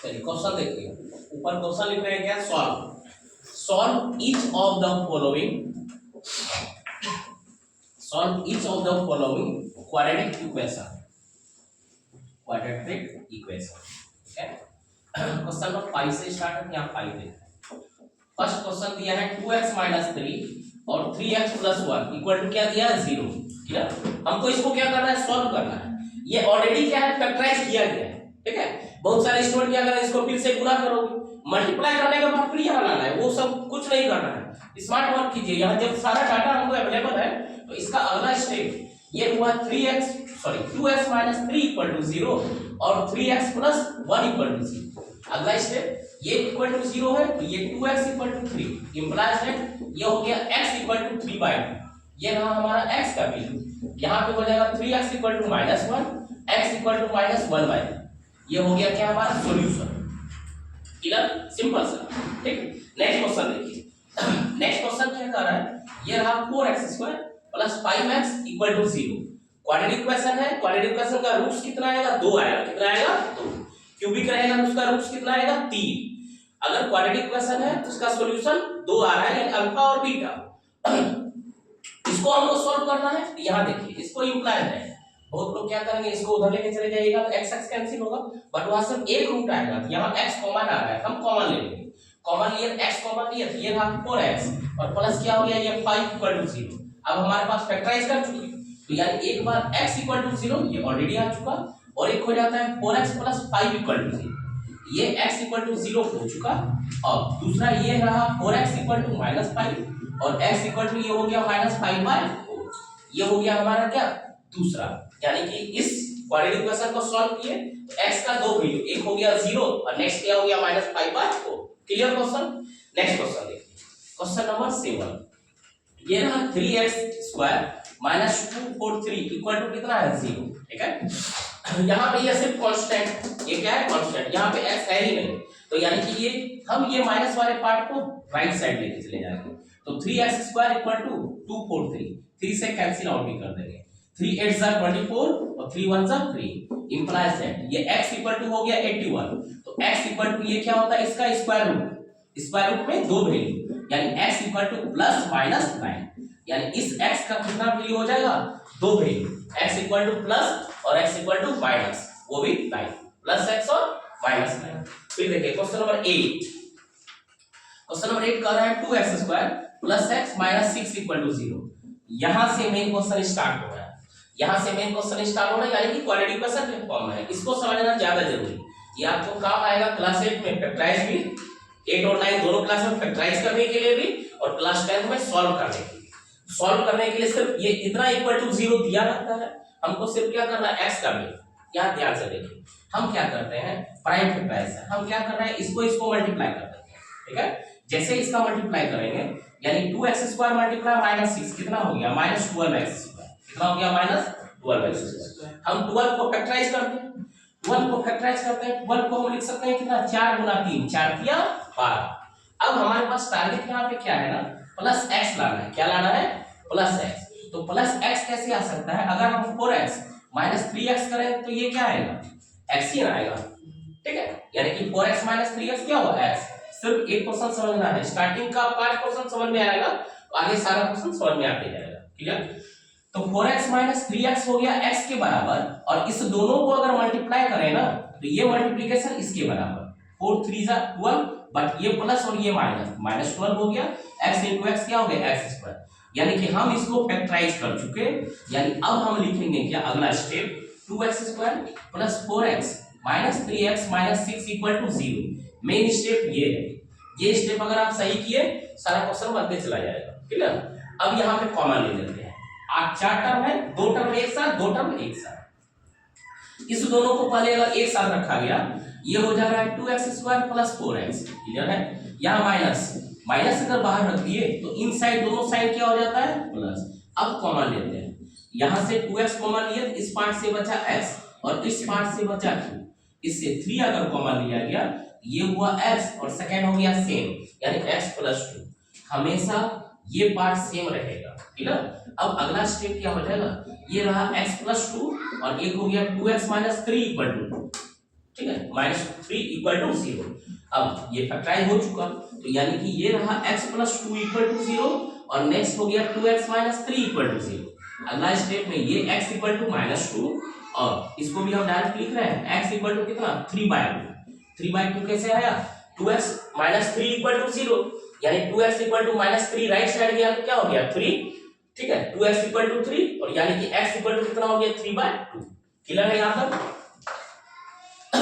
चलिए क्वेश्चन देखिए, ऊपर क्वेश्चन लिख रहे हैं क्या, solve each of the following, solve each of the following quadratic equation, quadratic equation. ठीक है, क्वेश्चन नंबर 5 से स्टार्ट है, यहाँ 5 देखते हैं। फर्स्ट क्वेश्चन दिया है 2x - 3 और 3x + 1 इक्वल टू क्या दिया है, 0। क्लियर, हमको इसको क्या करना है, सॉल्व करना है। ये ऑलरेडी क्या है, फैक्टराइज किया गया है। ठीक है, बहुत सारे स्टूडेंट क्या करें, इसको फिर से गुणा करोगे, मल्टीप्लाई करने के बाद फिर यहाँ लाना है, वो सब कुछ नहीं करना है। स्मार्ट वर्क कीजिए, यहाँ जब सारा डाटा हमको अवेलेबल है तो इसका अगला स्टेप ये हुआ 2x - 3 = 0 और 3x + 1 = 0। अगला स्टेप ये इक्वल टू 0 है तो ये 2x = 3 इंप्लाइज है, ये हो गया x = 3/2। ये रहा हमारा x का वैल्यू, यहाँ पे हो जाएगा 3x = -1 x = -1/2। ये हो गया क्या हमारा सॉल्यूशन। क्लियर, सिंपल सा। ठीक, नेक्स्ट क्वेश्चन देखिए। नेक्स्ट क्वेश्चन क्या कर रहा है, ये रहा 4x² + 5x = 0। क्वाड्रेटिक इक्वेशन है, क्वाड्रेटिक इक्वेशन का रूट्स कितना आएगा, 2 आएगा। कितना आएगा, 2। क्यूबिक रहेगा तो उसका रूट्स कितना आएगा, 3। अगर क्वाड्रेटिक इक्वेशन है तो उसका सॉल्यूशन 2 आ रहा है, यानी अल्फा और बीटा। इसको हमको सॉल्व करना है, यहाँ देखिए इसको इंप्लाइड है। बहुत लोग क्या करेंगे, इसको उधर लेके चले जाइएगा तो x x कैंसिल होगा, बट वहां सिर्फ एक रूट आएगा। यहाँ x कॉमन आ रहा है, हम कॉमन ले लेंगे। कॉमन लिए x कॉमन लिए तो ये रहा 4x और प्लस क्या हो गया, ये 5 = 0। अब हमारे पास फैक्टराइज कर चुके तो यानी एक बार x = 0 ये ऑलरेडी आ चुका, और एक हो जाता है 4x + 5 = 0। ये x = 0 हो चुका। और दूसरा ये रहा 4x = -5 और x = ये हो गया -5/4। ये हो गया हमारा क्या, दूसरा। यानी कि इस क्वाड्रेटिक इक्वेशन को सॉल्व किए तो x का दो वैल्यू, एक हो गया 0 और नेक्स्ट क्या हो गया -5/4। Clear question. नेक्स्ट क्वेश्चन देखिए, क्वेश्चन नंबर 7। ये रहा 3x² - 243 इक्वल टू कितना है, 0। ठीक है, यहाँ पे ये सिर्फ कांस्टेंट, ये क्या है, कांस्टेंट। यहाँ पे x है ही नहीं, तो यानी कि ये हम ये माइनस वाले पार्ट को राइट साइड लेके चले जाएंगे। तो 3x² = 243, 3 से कैंसिल आउट भी कर देंगे। 3 8 = 24 और 3 1 = 3 इंप्लाइज दैट ये x = हो गया 81। तो x = ये क्या होता है, इसका स्क्वायर रूट में दो वैल्यू, यानी x = +-9। यानी इस x का कितना वैल्यू हो जाएगा, दो वैल्यू, x = प्लस और x = माइनस, वो भी 9, +x और -9। फिर देखिए क्वेश्चन नंबर 8। क्वेश्चन नंबर 8 कह रहा है 2x² + x - 6 = 0। यहां से मेन क्वेश्चन स्टार्ट हो रहा है, यहां से मेन क्वेश्चन स्टार्ट हो रहा है, यानी कि क्वाड्रेटिक इक्वेशन के फॉर्म में है। इसको समझना ज्यादा जरूरी, ये आपको काम आएगा क्लास 8 में फैक्टराइज भी, 8 और 9 दोनों क्लास में फैक्टराइज करने के लिए भी, और क्लास 10 में सॉल्व करने के लिए। सॉल्व करने के लिए सिर्फ ये इतना = 0 दिया रहता है, हमको सिर्फ क्या करना है, x का वैल्यू। यहां ध्यान से देखिए, हम क्या करते हैं, प्राइम फैक्टराइज है, हम क्या कर रहे हैं, इसको मल्टीप्लाई कर देते हैं। ठीक है, जैसे इसका मल्टीप्लाई करेंगे यानी 2x² - -6 कितना हो गया, -12x²। कितना हो गया, -12x²। हम 12 को फैक्टराइज करते हैं, 12 को फैक्टराइज करते हैं, 12 को हम लिख सकते हैं कितना, 4 × 3 4 × 12। अब हमारे पास टारगेट यहाँ पे क्या है ना, +x लाना है। क्या लाना है, +x। तो +x कैसे आ सकता है, अगर हम 4x - 3x करें तो ये क्या आएगा, x ही आएगा। ठीक है, यानी कि 4x - 3x क्या होगा, x। सिर्फ एक क्वेश्चन समझना है, स्टार्टिंग का पार्ट क्वेश्चन समझ में आएगा, आगे सारा क्वेश्चन समझ में आते जाएगा। क्लियर। तो 4x - 3x हो गया x के बराबर, और इस दोनों को अगर मल्टीप्लाई करें ना तो ये मल्टीप्लिकेशन इसके बराबर, 4 3 = 12, बट ये प्लस और ये माइनस, -12 हो गया। x × x क्या हो गया, x²। यानी कि हम इसको फैक्टराइज कर चुके, यानी अब हम लिखेंगे क्या, अगला step 2x² + 4x - 3x - 6 = 0। Main step ये है, ये स्टेप अगर आप सही किए सारा क्वेश्चन बनते चला जाएगा। क्लियर। अब यहाँ पे कॉमन ले लेते हैं, 4 टर्म है, 2 टर्म एक साथ, 2 टर्म एक साथ। इस दोनों को पहले अगर एक साथ रखा गया, ये हो जा रहा है 2x² + 4x। क्लियर है, यहाँ माइनस अगर बाहर रख दिए तो इन साइड दोनों साइड क्या हो जाता है, प्लस। अब कॉमन लेते हैं, यहां से 2x कॉमन लिए, इस पार्ट से बचा x और इस पार्ट से बचा q। इससे 3 अगर कॉमन लिया गया, ये हुआ x और सेकंड हो गया सेम, यानी x + 2। हमेशा ये पार्ट सेम रहेगा। क्लियर। अब अगला स्टेप क्या हो जाएगा, ये रहा x + 2 और एक हो गया 2x - 3 = 2। ठीक है, -3 इक्वल टू 0। अब ये फैक्टराइज हो चुका, तो यानी कि ये रहा x प्लस 2 इक्वल टू 0 और नेक्स्ट हो गया 2x माइनस 3 इक्वल टू 0। अगला स्टेप में ये x इक्वल टू -2 और इसको भी हम डायरेक्ट लिख रहे हैं x इक्वल टू कितना 3/2। 3/2 कैसे आया, 2x माइनस 3 इक्वल टू 0, यानी 2x equal to -3 right side गया तो क्या हो गया 3, ठीक है, 2x इक्वल टू 3 और यानी कि x इक्वल टू कितना हो गया 3/2। क्लियर है यहाँ तक।